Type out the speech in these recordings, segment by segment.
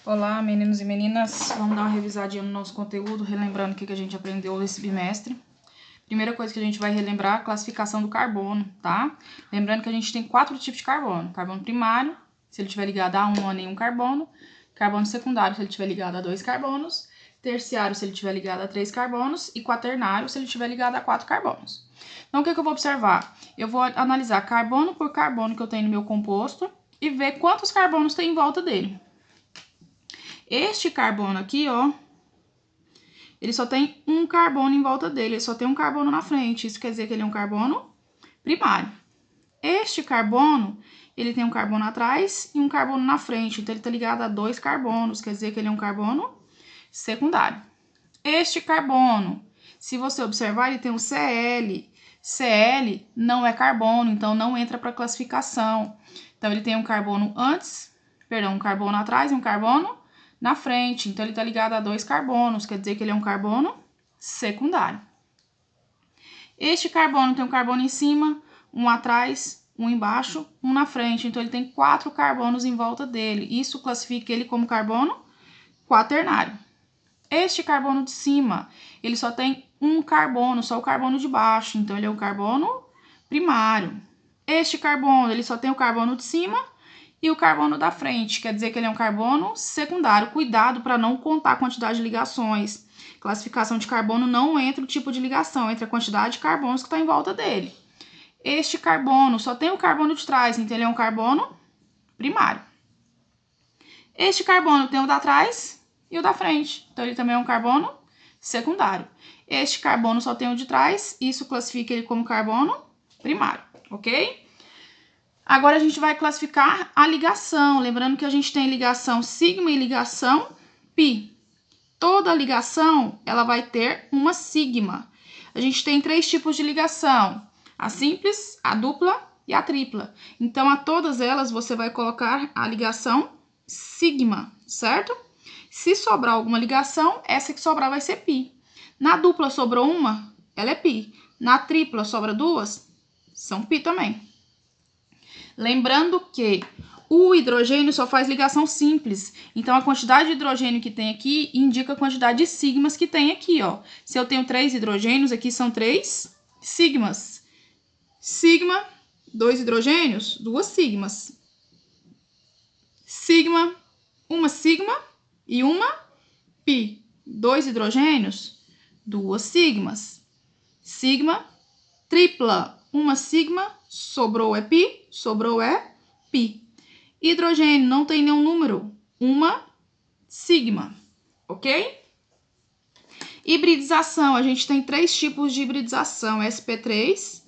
Olá, meninos e meninas. Vamos dar uma revisadinha no nosso conteúdo, relembrando o que a gente aprendeu nesse bimestre. Primeira coisa que a gente vai relembrar é a classificação do carbono, tá? Lembrando que a gente tem 4 tipos de carbono. Carbono primário, se ele estiver ligado a um a nenhum carbono. Carbono secundário, se ele estiver ligado a 2 carbonos. Terciário, se ele estiver ligado a 3 carbonos. E quaternário, se ele estiver ligado a 4 carbonos. Então, o que eu vou observar? Eu vou analisar carbono por carbono que eu tenho no meu composto e ver quantos carbonos tem em volta dele. Este carbono aqui, ó, ele só tem um carbono em volta dele, ele só tem um carbono na frente. Isso quer dizer que ele é um carbono primário. Este carbono, ele tem um carbono atrás e um carbono na frente. Então, ele tá ligado a 2 carbonos, quer dizer que ele é um carbono secundário. Este carbono, se você observar, ele tem um Cl. Cl não é carbono, então não entra para classificação. Então, ele tem um carbono um carbono atrás e um carbono na frente, então ele está ligado a 2 carbonos, quer dizer que ele é um carbono secundário. Este carbono tem um carbono em cima, um atrás, um embaixo, um na frente, então ele tem 4 carbonos em volta dele. Isso classifica ele como carbono quaternário. Este carbono de cima, ele só tem um carbono, só o carbono de baixo, então ele é um carbono primário. Este carbono, ele só tem o carbono de cima e o carbono da frente, quer dizer que ele é um carbono secundário. Cuidado para não contar a quantidade de ligações. Classificação de carbono não entra o tipo de ligação, entra a quantidade de carbonos que está em volta dele. Este carbono só tem o carbono de trás, então ele é um carbono primário. Este carbono tem o da trás e o da frente, então ele também é um carbono secundário. Este carbono só tem o de trás, isso classifica ele como carbono primário, ok? Agora a gente vai classificar a ligação, lembrando que a gente tem ligação sigma e ligação pi. Toda ligação, ela vai ter uma sigma. A gente tem 3 tipos de ligação, a simples, a dupla e a tripla. Então, a todas elas você vai colocar a ligação sigma, certo? Se sobrar alguma ligação, essa que sobrar vai ser pi. Na dupla sobrou uma, ela é pi. Na tripla sobra 2, são pi também. Lembrando que o hidrogênio só faz ligação simples, então a quantidade de hidrogênio que tem aqui indica a quantidade de sigmas que tem aqui, ó. Se eu tenho 3 hidrogênios, aqui são 3 sigmas. Sigma, 2 hidrogênios, 2 sigmas. Sigma, uma sigma e uma pi. 2 hidrogênios, 2 sigmas. Sigma, tripla, uma sigma, sobrou é pi, sobrou é pi. Hidrogênio não tem nenhum número, uma sigma, ok? Hibridização, a gente tem 3 tipos de hibridização, sp3,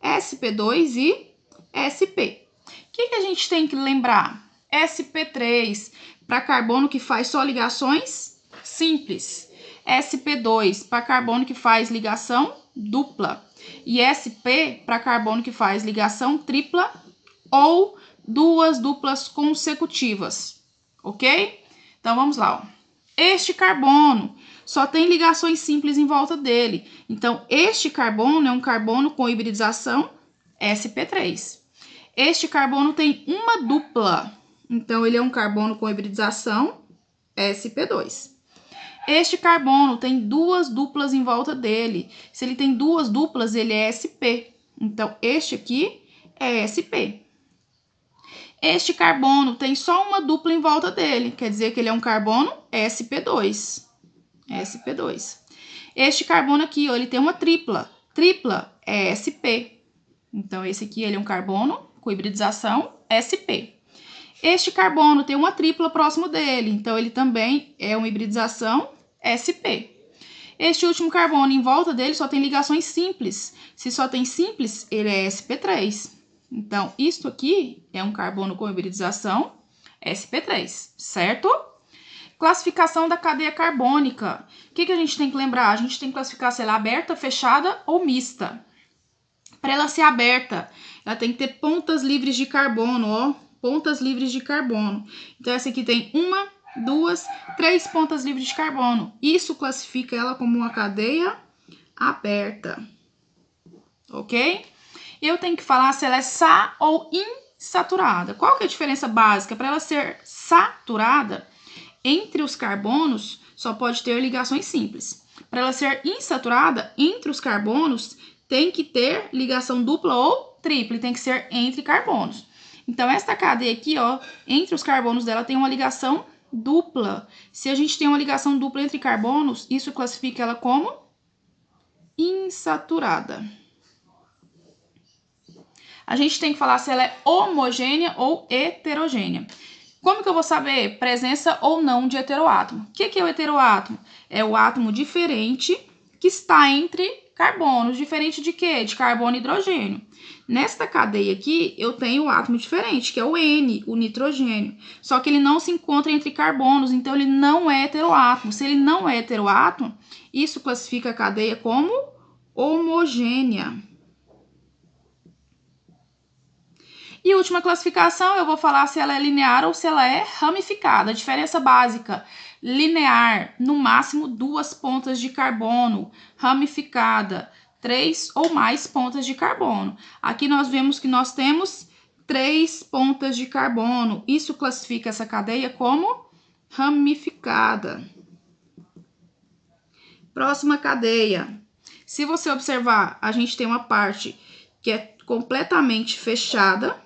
sp2 e sp. O que a gente tem que lembrar? sp3 para carbono que faz só ligações simples, sp2 para carbono que faz ligação dupla e sp para carbono que faz ligação tripla ou 2 duplas consecutivas, ok? Então, vamos lá, ó. Este carbono só tem ligações simples em volta dele. Então, este carbono é um carbono com hibridização sp3. Este carbono tem uma dupla. Então, ele é um carbono com hibridização sp2. Este carbono tem 2 duplas em volta dele. Se ele tem 2 duplas, ele é sp. Então, este aqui é sp. Este carbono tem só uma dupla em volta dele, quer dizer que ele é um carbono sp2. sp2. Este carbono aqui, ó, ele tem uma tripla. Tripla é sp. Então, esse aqui ele é um carbono com hibridização sp. Este carbono tem uma tripla próximo dele, então ele também é uma hibridização sp. Este último carbono em volta dele só tem ligações simples. Se só tem simples, ele é sp3. Então, isto aqui é um carbono com hibridização sp3, certo? Classificação da cadeia carbônica. O que a gente tem que lembrar? A gente tem que classificar se ela é aberta, fechada ou mista. Para ela ser aberta, ela tem que ter pontas livres de carbono, ó. Pontas livres de carbono. Então, essa aqui tem 1, 2, 3 pontas livres de carbono. Isso classifica ela como uma cadeia aberta. Ok? Eu tenho que falar se ela é sa ou insaturada. Qual que é a diferença básica? Para ela ser saturada, entre os carbonos, só pode ter ligações simples. Para ela ser insaturada, entre os carbonos, tem que ter ligação dupla ou tripla, tem que ser entre carbonos. Então, esta cadeia aqui, ó, entre os carbonos dela tem uma ligação dupla. Se a gente tem uma ligação dupla entre carbonos, isso classifica ela como insaturada. A gente tem que falar se ela é homogênea ou heterogênea. Como que eu vou saber presença ou não de heteroátomo? O que é o heteroátomo? É o átomo diferente que está entre carbonos. Diferente de quê? De carbono e hidrogênio. Nesta cadeia aqui, eu tenho o átomo diferente, que é o N, o nitrogênio. Só que ele não se encontra entre carbonos, então ele não é heteroátomo. Se ele não é heteroátomo, isso classifica a cadeia como homogênea. E última classificação, eu vou falar se ela é linear ou se ela é ramificada. A diferença básica, linear, no máximo 2 pontas de carbono, ramificada, 3 ou mais pontas de carbono. Aqui nós vemos que nós temos 3 pontas de carbono. Isso classifica essa cadeia como ramificada. Próxima cadeia. Se você observar, a gente tem uma parte que é completamente fechada,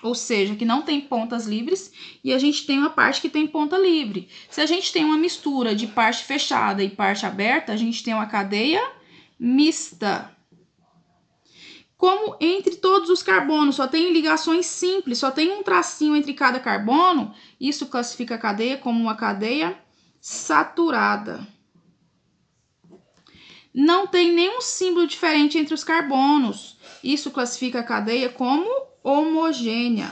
ou seja, que não tem pontas livres, e a gente tem uma parte que tem ponta livre. Se a gente tem uma mistura de parte fechada e parte aberta, a gente tem uma cadeia mista. Como entre todos os carbonos só tem ligações simples, só tem um tracinho entre cada carbono, isso classifica a cadeia como uma cadeia saturada. Não tem nenhum símbolo diferente entre os carbonos, isso classifica a cadeia como homogênea.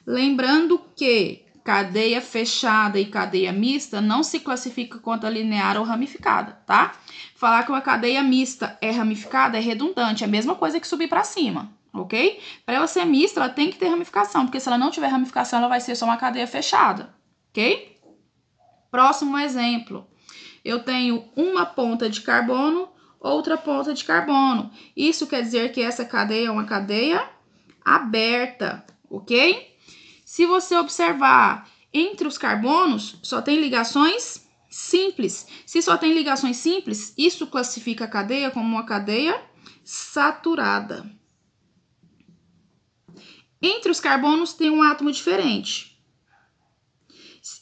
Lembrando que cadeia fechada e cadeia mista não se classifica quanto a linear ou ramificada, tá? Falar que uma cadeia mista é ramificada é redundante, é a mesma coisa que subir para cima, ok? Para ela ser mista, ela tem que ter ramificação, porque se ela não tiver ramificação, ela vai ser só uma cadeia fechada, ok? Próximo exemplo. Eu tenho uma ponta de carbono, outra ponta de carbono. Isso quer dizer que essa cadeia é uma cadeia aberta, ok? Se você observar, entre os carbonos, só tem ligações simples. Se só tem ligações simples, isso classifica a cadeia como uma cadeia saturada. Entre os carbonos tem um átomo diferente.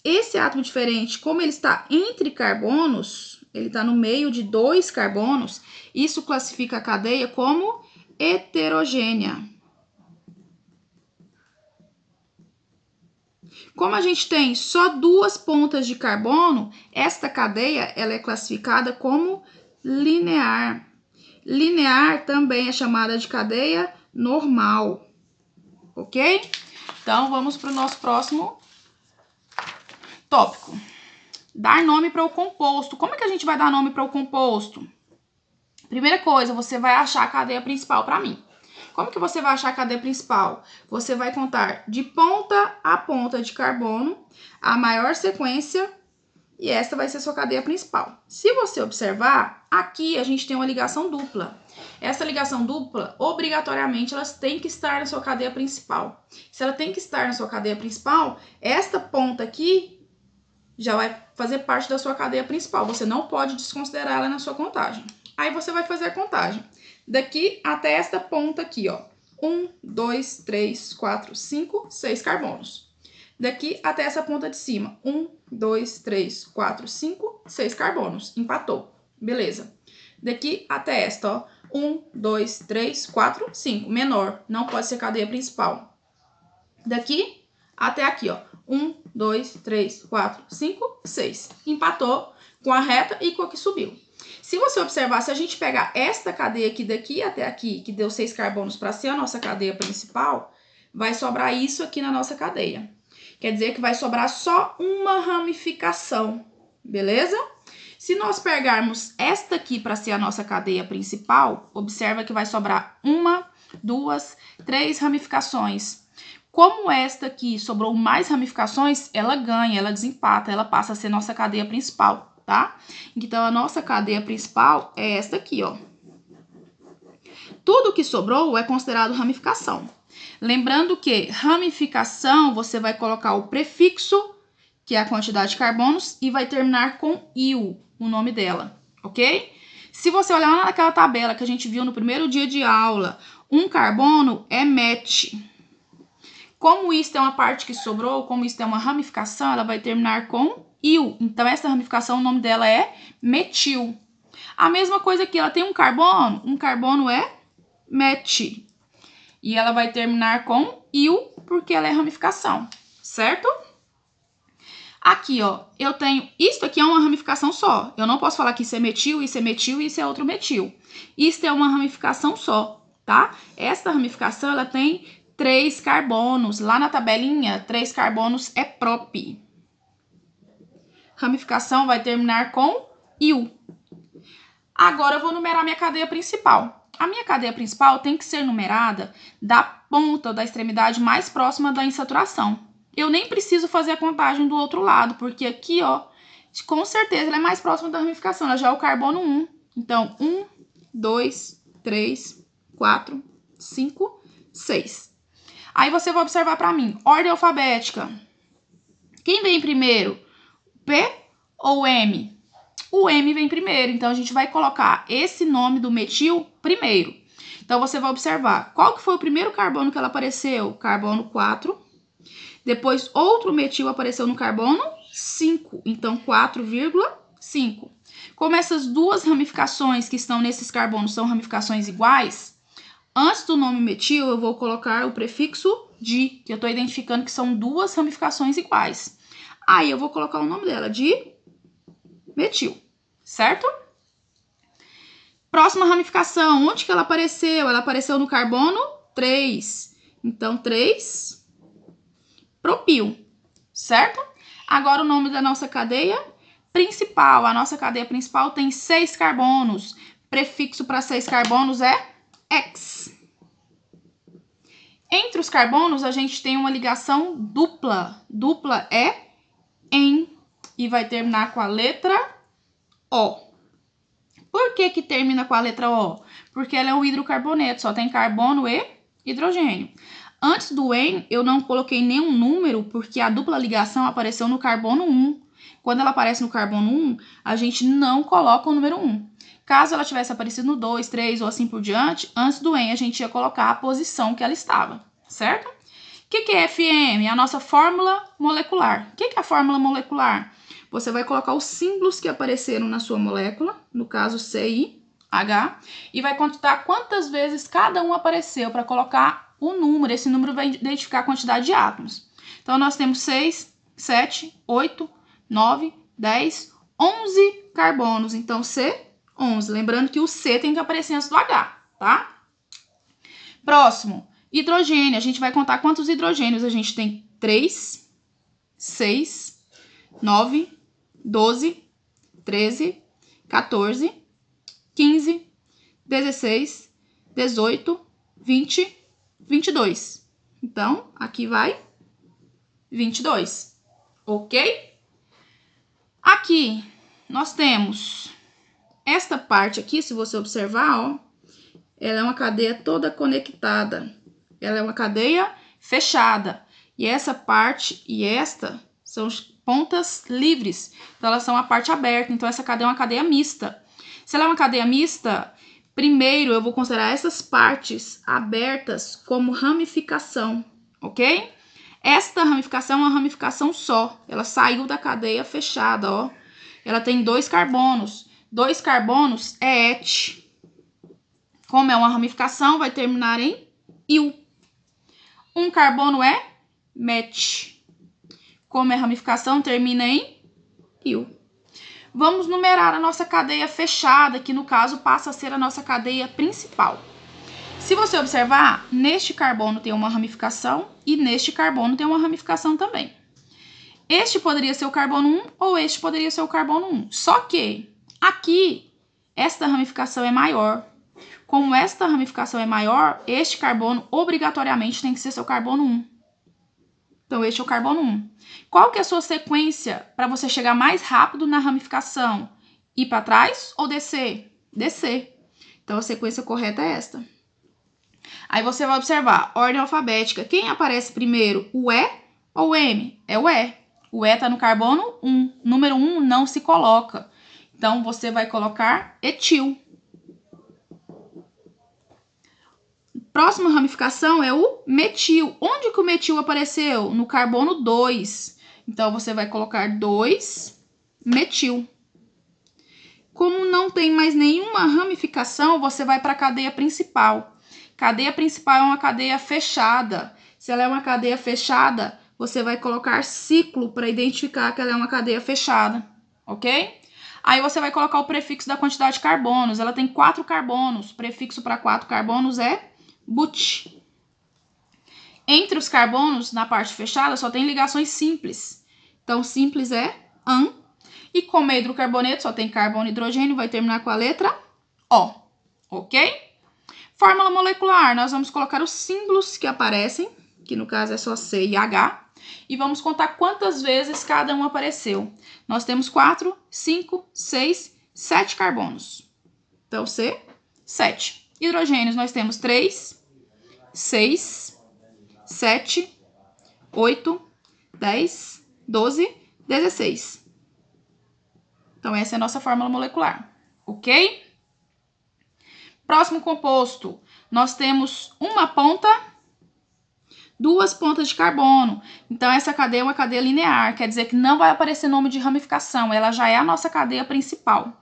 Esse átomo diferente, como ele está entre carbonos, ele está no meio de 2 carbonos, isso classifica a cadeia como heterogênea. Como a gente tem só 2 pontas de carbono, esta cadeia ela é classificada como linear. Linear também é chamada de cadeia normal, ok? Então, vamos para o nosso próximo tópico. Dar nome para o composto. Como é que a gente vai dar nome para o composto? Primeira coisa, você vai achar a cadeia principal para mim. Como que você vai achar a cadeia principal? Você vai contar de ponta a ponta de carbono, a maior sequência, e esta vai ser a sua cadeia principal. Se você observar, aqui a gente tem uma ligação dupla. Essa ligação dupla, obrigatoriamente, elas têm que estar na sua cadeia principal. Se ela tem que estar na sua cadeia principal, esta ponta aqui já vai fazer parte da sua cadeia principal. Você não pode desconsiderar ela na sua contagem. Aí você vai fazer a contagem. Daqui até esta ponta aqui, ó. 1, 2, 3, 4, 5, 6 carbonos. Daqui até essa ponta de cima. 1, 2, 3, 4, 5, 6 carbonos. Empatou. Beleza. Daqui até esta, ó. 1, 2, 3, 4, 5. Menor. Não pode ser cadeia principal. Daqui até aqui, ó. 1, 2, 3, 4, 5, 6. Empatou com a reta e com a que subiu. Se você observar, se a gente pegar esta cadeia aqui daqui até aqui, que deu 6 carbonos para ser a nossa cadeia principal, vai sobrar isso aqui na nossa cadeia. Quer dizer que vai sobrar só uma ramificação, beleza? Se nós pegarmos esta aqui para ser a nossa cadeia principal, observa que vai sobrar 1, 2, 3 ramificações. Como esta aqui sobrou mais ramificações, ela ganha, ela desempata, ela passa a ser nossa cadeia principal, tá? Então, a nossa cadeia principal é esta aqui, ó. Tudo que sobrou é considerado ramificação. Lembrando que ramificação, você vai colocar o prefixo que é a quantidade de carbonos, e vai terminar com IL, o nome dela, ok? Se você olhar lá naquela tabela que a gente viu no primeiro dia de aula, um carbono é met. Como isto é uma parte que sobrou, como isto é uma ramificação, ela vai terminar com IL. Então, essa ramificação, o nome dela é metil. A mesma coisa aqui, ela tem um carbono é met. E ela vai terminar com IL, porque ela é ramificação, certo? Aqui, ó, eu tenho... Isso aqui é uma ramificação só. Eu não posso falar que isso é metil, isso é metil e isso é outro metil. Isso é uma ramificação só, tá? Essa ramificação, ela tem 3 carbonos. Lá na tabelinha, 3 carbonos é prop. Ramificação vai terminar com IL. Agora eu vou numerar minha cadeia principal. A minha cadeia principal tem que ser numerada da ponta, da extremidade mais próxima da insaturação. Eu nem preciso fazer a contagem do outro lado, porque aqui, ó, com certeza ela é mais próxima da ramificação. Ela já é o carbono 1. Então, 1, 2, 3, 4, 5, 6. Aí você vai observar para mim, ordem alfabética. Quem vem primeiro? P ou M? O M vem primeiro, então a gente vai colocar esse nome do metil primeiro. Então, você vai observar qual que foi o primeiro carbono que ela apareceu? Carbono 4. Depois, outro metil apareceu no carbono 5. Então, 4,5. Como essas duas ramificações que estão nesses carbonos são ramificações iguais, antes do nome metil, eu vou colocar o prefixo di, que eu estou identificando que são duas ramificações iguais. Aí, eu vou colocar o nome dela de metil, certo? Próxima ramificação, onde que ela apareceu? Ela apareceu no carbono 3. Então, 3 propil, certo? Agora o nome da nossa cadeia principal. A nossa cadeia principal tem 6 carbonos. Prefixo para 6 carbonos é X. Entre os carbonos, a gente tem uma ligação dupla. Dupla é em e vai terminar com a letra O. Por que que termina com a letra O? Porque ela é um hidrocarboneto, só tem carbono e hidrogênio. Antes do en, eu não coloquei nenhum número, porque a dupla ligação apareceu no carbono 1. Quando ela aparece no carbono 1, a gente não coloca o número 1. Caso ela tivesse aparecido no 2, 3 ou assim por diante, antes do en a gente ia colocar a posição que ela estava, certo? O que é FM? É a nossa fórmula molecular. O que é a fórmula molecular? Você vai colocar os símbolos que apareceram na sua molécula, no caso CIH, e vai contar quantas vezes cada um apareceu para colocar o número. Esse número vai identificar a quantidade de átomos. Então, nós temos 6, 7, 8, 9, 10, 11 carbonos. Então, C11. Lembrando que o C tem que aparecer antes do H, tá? Próximo, hidrogênio. A gente vai contar quantos hidrogênios a gente tem. 3, 6, 9, 12, 13, 14, 15, 16, 18, 20, 22. Então, aqui vai 22, ok? Aqui, nós temos esta parte aqui, se você observar, ó, ela é uma cadeia toda conectada. Ela é uma cadeia fechada. E essa parte e esta são as pontas livres. Então, elas são a parte aberta. Então, essa cadeia é uma cadeia mista. Se ela é uma cadeia mista, primeiro eu vou considerar essas partes abertas como ramificação, ok? Esta ramificação é uma ramificação só. Ela saiu da cadeia fechada, ó. Ela tem 2 carbonos. 2 carbonos é et. Como é uma ramificação, vai terminar em il. Um carbono é met. Como é ramificação, termina em il. Vamos numerar a nossa cadeia fechada, que no caso passa a ser a nossa cadeia principal. Se você observar, neste carbono tem uma ramificação e neste carbono tem uma ramificação também. Este poderia ser o carbono 1 ou este poderia ser o carbono 1. Só que aqui, esta ramificação é maior. Como esta ramificação é maior, este carbono obrigatoriamente tem que ser seu carbono 1. Então, este é o carbono 1. Qual que é a sua sequência para você chegar mais rápido na ramificação? Ir para trás ou descer? Descer. Então, a sequência correta é esta. Aí você vai observar, ordem alfabética. Quem aparece primeiro, o E ou o M? É o E. O E tá no carbono 1. Número 1 não se coloca. Então, você vai colocar etil. Próxima ramificação é o metil. Onde que o metil apareceu? No carbono 2. Então, você vai colocar 2-metil. Como não tem mais nenhuma ramificação, você vai para a cadeia principal. Cadeia principal é uma cadeia fechada. Se ela é uma cadeia fechada, você vai colocar ciclo para identificar que ela é uma cadeia fechada, ok? Aí você vai colocar o prefixo da quantidade de carbonos. Ela tem 4 carbonos. O prefixo para 4 carbonos é but. Entre os carbonos, na parte fechada, só tem ligações simples. Então, simples é an. E como é hidrocarboneto, só tem carbono e hidrogênio, vai terminar com a letra O, ok? Fórmula molecular, nós vamos colocar os símbolos que aparecem, que no caso é só C e H, e vamos contar quantas vezes cada um apareceu. Nós temos 4, 5, 6, 7 carbonos. Então, C, 7. Hidrogênios, nós temos 3, 6, 7, 8, 10, 12, 16. Então, essa é a nossa fórmula molecular, ok? Próximo composto, nós temos uma ponta, 2 pontas de carbono. Então, essa cadeia é uma cadeia linear, quer dizer que não vai aparecer nome de ramificação, ela já é a nossa cadeia principal.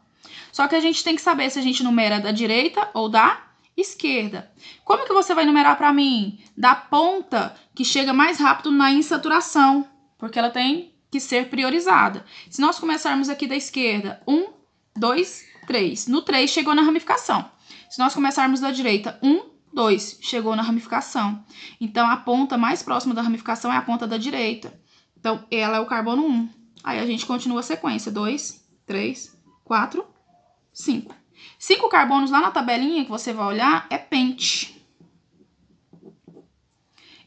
Só que a gente tem que saber se a gente numera da direita ou da esquerda. Como que você vai numerar para mim? Da ponta que chega mais rápido na insaturação, porque ela tem que ser priorizada. Se nós começarmos aqui da esquerda, 1, 2, 3. No 3 chegou na ramificação. Se nós começarmos da direita, 1, 2, chegou na ramificação. Então, a ponta mais próxima da ramificação é a ponta da direita. Então, ela é o carbono 1. Aí a gente continua a sequência. 2, 3, 4, 5. 5 carbonos lá na tabelinha que você vai olhar é pente.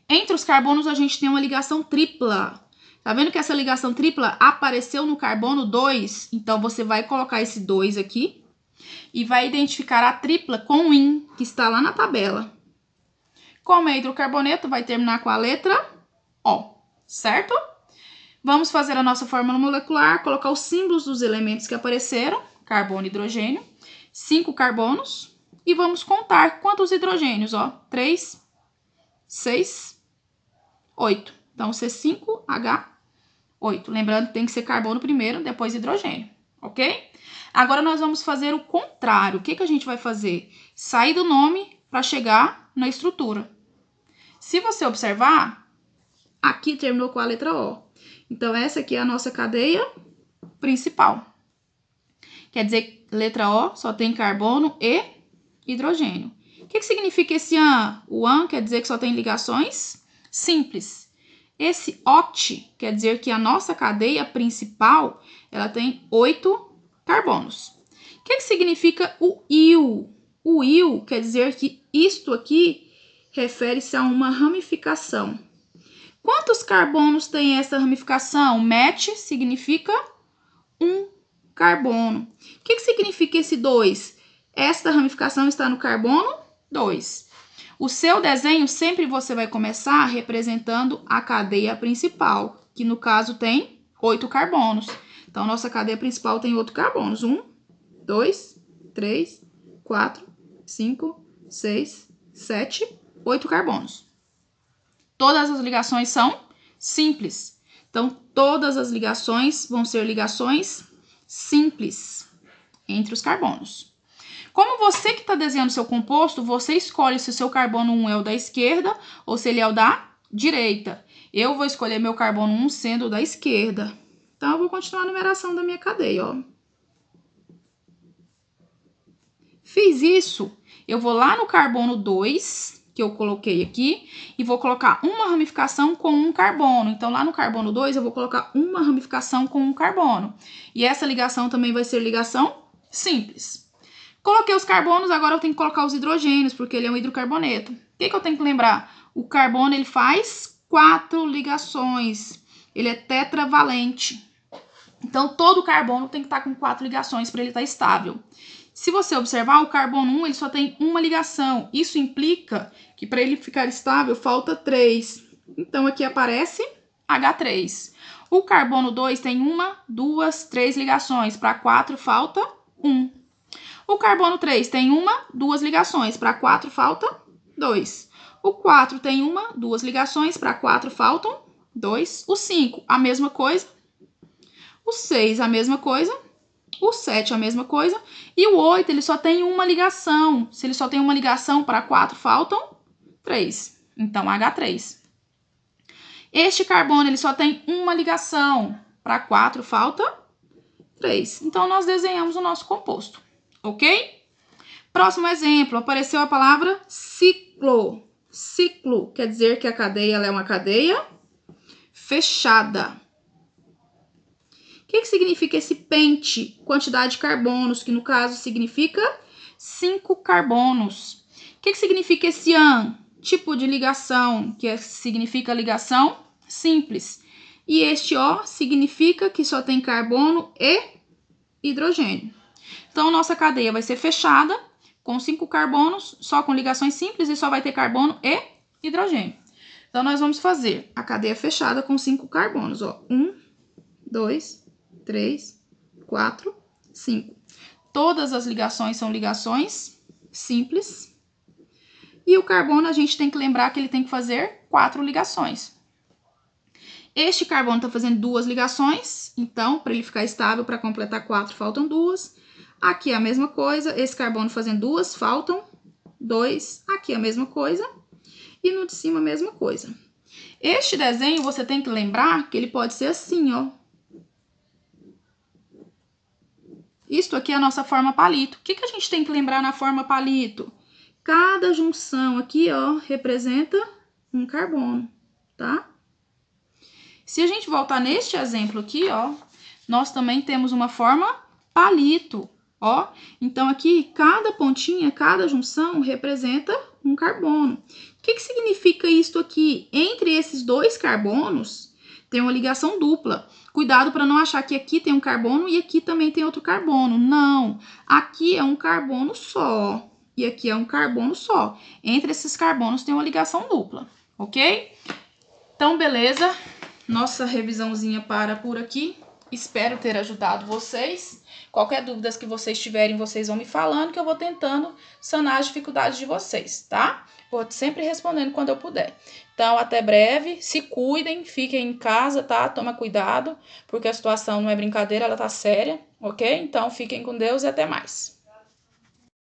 Entre os carbonos, a gente tem uma ligação tripla. Tá vendo que essa ligação tripla apareceu no carbono 2? Então, você vai colocar esse 2 aqui e vai identificar a tripla com IN, que está lá na tabela. Como é hidrocarboneto, vai terminar com a letra O, certo? Vamos fazer a nossa fórmula molecular, colocar os símbolos dos elementos que apareceram, carbono e hidrogênio, 5 carbonos, e vamos contar quantos hidrogênios, ó, 3, 6, 8. Então, C5H8. Lembrando que tem que ser carbono primeiro, depois hidrogênio, ok? Agora, nós vamos fazer o contrário. O que que a gente vai fazer? Sair do nome para chegar na estrutura. Se você observar, aqui terminou com a letra O. Então, essa aqui é a nossa cadeia principal. Quer dizer, letra O só tem carbono e hidrogênio. O que significa esse AN? O AN quer dizer que só tem ligações simples. Esse OT quer dizer que a nossa cadeia principal, ela tem 8 carbonos. O que significa o IL? O IL quer dizer que isto aqui refere-se a uma ramificação. Quantos carbonos tem essa ramificação? MET significa 1 carbono. O que significa esse 2? Esta ramificação está no carbono 2. O seu desenho sempre você vai começar representando a cadeia principal, que no caso tem 8 carbonos. Então, nossa cadeia principal tem 8 carbonos. 1, 2, 3, 4, 5, 6, 7, 8 carbonos. Todas as ligações são simples. Então, todas as ligações vão ser ligações simples entre os carbonos. Como você que está desenhando seu composto, você escolhe se o seu carbono 1 é o da esquerda ou se ele é o da direita. Eu vou escolher meu carbono 1 sendo o da esquerda. Então, eu vou continuar a numeração da minha cadeia, ó. Fiz isso, eu vou lá no carbono 2, que eu coloquei aqui, e vou colocar uma ramificação com um carbono. Então, lá no carbono 2, eu vou colocar uma ramificação com um carbono. E essa ligação também vai ser ligação simples. Coloquei os carbonos, agora eu tenho que colocar os hidrogênios, porque ele é um hidrocarboneto. O que eu tenho que lembrar? O carbono, ele faz 4 ligações. Ele é tetravalente. Então, todo carbono tem que estar com 4 ligações para ele estar estável. Se você observar, o carbono 1 ele só tem uma ligação. Isso implica que para ele ficar estável falta 3. Então, aqui aparece H3. O carbono 2 tem 1, 2, 3 ligações. Para 4 falta 1. O carbono 3 tem 1, 2 ligações. Para 4 falta 2. O 4 tem 1, 2 ligações. Para 4 faltam 2. O 5, a mesma coisa. O 6, a mesma coisa. O 7, a mesma coisa. E o 8, ele só tem uma ligação. Se ele só tem uma ligação, para 4 faltam 3. Então, H3. Este carbono, ele só tem uma ligação. Para 4 falta 3. Então, nós desenhamos o nosso composto. Ok? Próximo exemplo, apareceu a palavra ciclo. Ciclo quer dizer que a cadeia ela é uma cadeia fechada. O que significa esse pente? Quantidade de carbonos, que no caso significa 5 carbonos. O que significa esse an? Tipo de ligação, que significa ligação simples. E este O significa que só tem carbono e hidrogênio. Então, nossa cadeia vai ser fechada, com 5 carbonos, só com ligações simples, e só vai ter carbono e hidrogênio. Então, nós vamos fazer a cadeia fechada com 5 carbonos. 1, 2, 3, 4, 5. Todas as ligações são ligações simples. E o carbono, a gente tem que lembrar que ele tem que fazer 4 ligações. Este carbono está fazendo 2 ligações, então, para ele ficar estável, para completar 4, faltam 2. Aqui é a mesma coisa, esse carbono fazendo 2, faltam 2. Aqui é a mesma coisa. E no de cima, a mesma coisa. Este desenho, você tem que lembrar que ele pode ser assim, ó. Isto aqui é a nossa forma palito. O que a gente tem que lembrar na forma palito? Cada junção aqui, ó, representa um carbono, tá? Se a gente voltar neste exemplo aqui, ó, nós também temos uma forma palito, ó. Então, aqui, cada pontinha, cada junção representa um carbono. O que significa isto aqui? Entre esses 2 carbonos, tem uma ligação dupla. Cuidado para não achar que aqui tem um carbono e aqui também tem outro carbono. Não, aqui é um carbono só e aqui é um carbono só. Entre esses carbonos tem uma ligação dupla, ok? Então, beleza. Nossa revisãozinha para por aqui. Espero ter ajudado vocês. Qualquer dúvidas que vocês tiverem, vocês vão me falando que eu vou tentando sanar as dificuldades de vocês, tá? Vou sempre respondendo quando eu puder. Então, até breve. Se cuidem, fiquem em casa, tá? Toma cuidado, porque a situação não é brincadeira, ela tá séria, ok? Então, fiquem com Deus e até mais.